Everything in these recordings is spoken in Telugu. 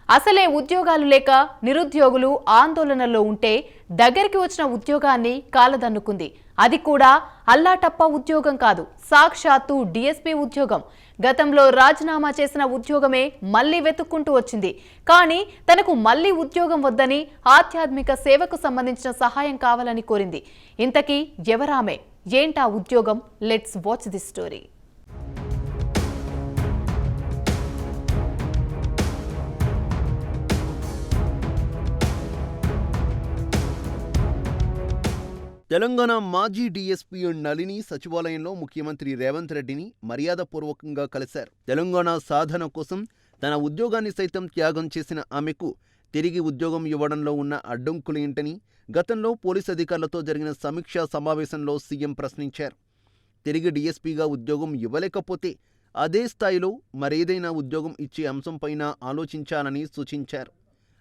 అసలే ఉద్యోగాలు లేక నిరుద్యోగులు ఆందోళనలో ఉంటే దగ్గరికి వచ్చిన ఉద్యోగాన్ని కాలదన్నుకుంది. అది కూడా అల్లాటప్ప ఉద్యోగం కాదు, సాక్షాత్తు డీఎస్పీ ఉద్యోగం. గతంలో రాజీనామా చేసిన ఉద్యోగమే మళ్లీ వెతుక్కుంటూ వచ్చింది. కానీ తనకు మళ్లీ ఉద్యోగం వద్దని ఆధ్యాత్మిక సేవకు సంబంధించిన సహాయం కావాలని కోరింది. ఇంతకీ ఎవరామే, ఏంటా ఉద్యోగం? Let's watch the story. Telangana మాజీ డీఎస్పీ నళిని సచివాలయంలో ముఖ్యమంత్రి రేవంత్ రెడ్డిని మర్యాదపూర్వకంగా కలిశారు. తెలంగాణ సాధన కోసం తన ఉద్యోగాన్ని సైతం త్యాగం చేసిన ఆమెకు తిరిగి ఉద్యోగం ఇవ్వడంలో ఉన్న అడ్డంకులు ఏంటని గతంలో పోలీసు అధికారులతో జరిగిన సమీక్షా సమావేశంలో సీఎం ప్రశ్నించారు. తిరిగి డీఎస్పీగా ఉద్యోగం ఇవ్వలేకపోతే అదే స్థాయిలో మరేదైనా ఉద్యోగం ఇచ్చే అంశంపైన ఆలోచించాలని సూచించారు.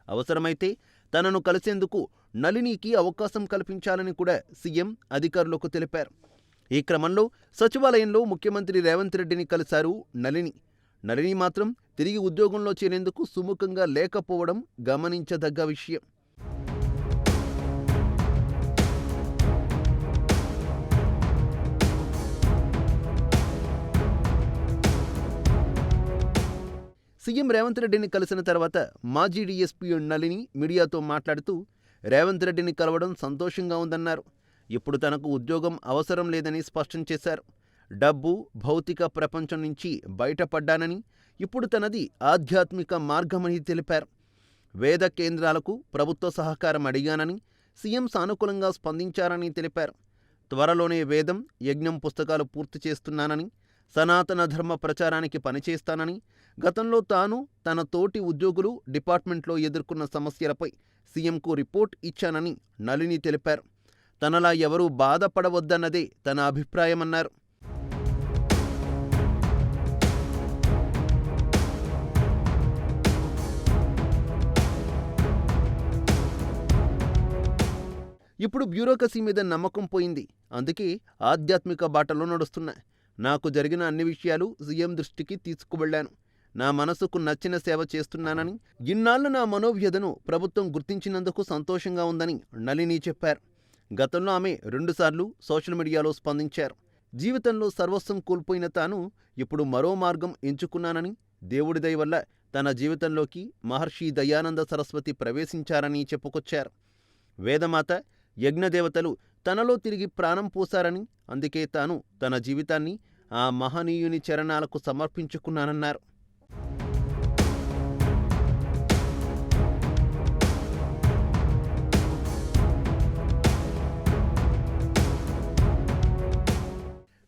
అవసరమైతే తనను కలిసేందుకు నళినికి అవకాశం కల్పించాలని కూడా సీఎం అధికారులకు తెలిపారు. ఈ క్రమంలో సచివాలయంలో ముఖ్యమంత్రి రేవంత్ రెడ్డిని కలిశారు నళిని. నళిని మాత్రం తిరిగి ఉద్యోగంలో చేరేందుకు సుముఖంగా లేకపోవడం గమనించదగ్గ విషయం. సీఎం రేవంత్ రెడ్డిని కలిసిన తర్వాత మాజీ డీఎస్పీ నళిని మీడియాతో మాట్లాడుతూ రేవంత్ రెడ్డిని కలవడం సంతోషంగా ఉందన్నారు. ఇప్పుడు తనకు ఉద్యోగం అవసరం లేదని స్పష్టం చేశారు. డబ్బు, భౌతిక ప్రపంచం నుంచి బయటపడ్డానని, ఇప్పుడు తనది ఆధ్యాత్మిక మార్గమని తెలిపారు. వేద కేంద్రాలకు ప్రభుత్వ సహకారం అడిగానని, సీఎం సానుకూలంగా స్పందించారని తెలిపారు. త్వరలోనే వేదం, యజ్ఞం పుస్తకాలు పూర్తి చేస్తున్నానని, సనాతన ధర్మ ప్రచారానికి పనిచేస్తానని, గతంలో తాను, తన తోటి ఉద్యోగులు డిపార్ట్మెంట్లో ఎదుర్కొన్న సమస్యలపై సీఎంకు రిపోర్ట్ ఇచ్చానని నళిని తెలిపారు. తనలా ఎవరూ బాధపడవద్దన్నదే తన అభిప్రాయమన్నారు. ఇప్పుడు బ్యూరోక్రసీ మీద నమ్మకం పోయింది. అందుకే ఆధ్యాత్మిక బాటలో నడుస్తున్నా. నాకు జరిగిన అన్ని విషయాలు సీఎం దృష్టికి తీసుకువెళ్లాను. నా మనసుకు నచ్చిన సేవ చేస్తున్నానని, ఇన్నాళ్ల నా మనోవ్యధను ప్రభుత్వం గుర్తించినందుకు సంతోషంగా ఉందని నళిని చెప్పారు. గతంలో ఆమె 2 సార్లు సోషల్ మీడియాలో స్పందించారు. జీవితంలో సర్వస్వం కోల్పోయిన తాను ఇప్పుడు మరో మార్గం ఎంచుకున్నానని, దేవుడి దయ వల్ల తన జీవితంలోకి మహర్షి దయానంద సరస్వతి ప్రవేశించారని చెప్పుకొచ్చారు. వేదమాత, యజ్ఞదేవతలు తనలో తిరిగి ప్రాణం పోశారని, అందుకే తాను తన జీవితాన్ని ఆ మహనీయుని చరణాలకు సమర్పించుకున్నానన్నారు.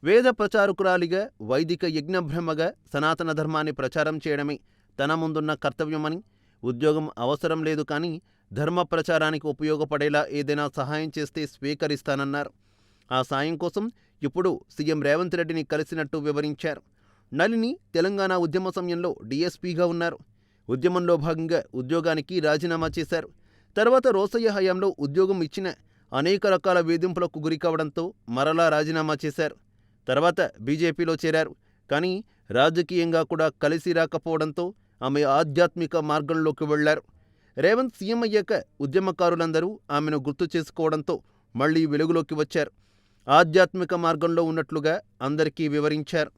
వేద ప్రచారకురాలిగా, వైదిక యజ్ఞబ్రహ్మగా సనాతన ధర్మాన్ని ప్రచారం చేయడమే తన ముందున్న కర్తవ్యమని, ఉద్యోగం అవసరం లేదు కానీ ధర్మ ప్రచారానికి ఉపయోగపడేలా ఏదైనా సహాయం చేస్తే స్వీకరిస్తానన్నారు. ఆ సాయం కోసం ఇప్పుడు సీఎం రేవంత్ రెడ్డిని కలిసినట్టు వివరించారు. నళిని తెలంగాణ ఉద్యమ సమయంలో డీఎస్పీగా ఉన్నారు. ఉద్యమంలో భాగంగా ఉద్యోగానికి రాజీనామా చేశారు. తర్వాత రోసయ్య హయాంలో ఉద్యోగం ఇచ్చిన అనేక రకాల వేధింపులకు గురికావడంతో మరలా రాజీనామా చేశారు. తర్వాత బీజేపీలో చేరారు. కానీ రాజకీయంగా కూడా కలిసి రాకపోవడంతో ఆమె ఆధ్యాత్మిక మార్గంలోకి వెళ్లారు. రేవంత్ సీఎం అయ్యాక ఉద్యమకారులందరూ ఆమెను గుర్తు చేసుకోవడంతో మళ్లీ వెలుగులోకి వచ్చారు. ఆధ్యాత్మిక మార్గంలో ఉన్నట్లుగా అందరికీ వివరించారు.